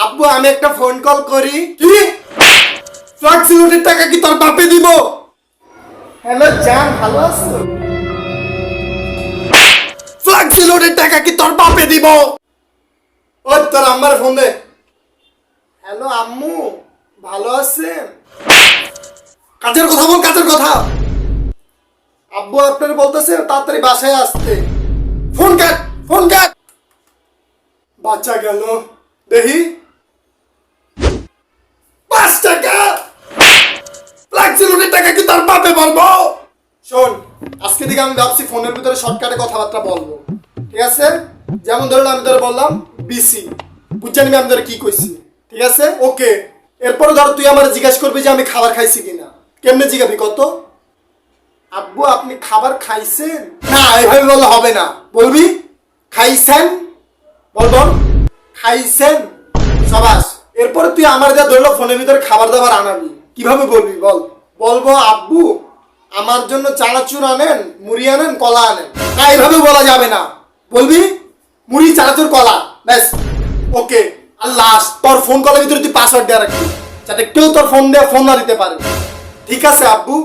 আব্বু আমি একটা ফোন কল করি। কি ফ্লাক্সিলোডের টাকা কি তোর বাপে দিব? হ্যালো জান, ভালো আছো? ফ্লাক্সিলোডের টাকা কি তোর বাপে দিব? ওই তোর আম্মার ফোন দে। হ্যালো আম্মু, ভালো আছেন? কাজের কথা বল, কাজের কথা। আব্বু আপনার বলতেছে তাড়াতাড়ি বাসায় আসতে। Phone cut, phone cut. বাচ্চা গেল দেখি 5 টাকা। ফ্লাক্সিলোডের টাকা কি তোর বাপে বলবো? শোন, আজকে থেকে আমি ভাবছি ফোনের ভিতরে শর্টকাটে কথাবার্তা বলবো, ঠিক আছে? যেমন ধরুন আমি তোর বললাম বিসি, বুঝতে নিবি আমি তোর কি কইছি, ঠিক আছে? ওকে। এরপরে ধর তুই আমার জিজ্ঞাসা করবি যে আমি খাবার খাইছি কিনা। কেমনে জিজ্ঞাবি কত? আব্বু আপনি খাবার খাইছেন? না, এইভাবে বললে হবে না। বলবি খাইছেন। বল বল, খাইছেন। সাবাস। এরপরে তুই আমার যা ধরলো ফোনের ভিতরে খাবার দাবার আনাবি, কিভাবে বলবি বল? বলবো আব্বু আমার জন্য চানাচুর আনেন, মুড়ি আনেন, কলা আনেন। না, এইভাবে বলা যাবে না। বলবি মুড়ি, চানাচুর, কলা, ব্যাস। ওকে। আর লাস্ট তোর ফোন কলের ভিতরে তুই পাসওয়ার্ড দেওয়া রাখবি, যাতে কেউ তোর ফোন দিয়ে ফোন না দিতে পারে। ঠিক আছে আব্বু?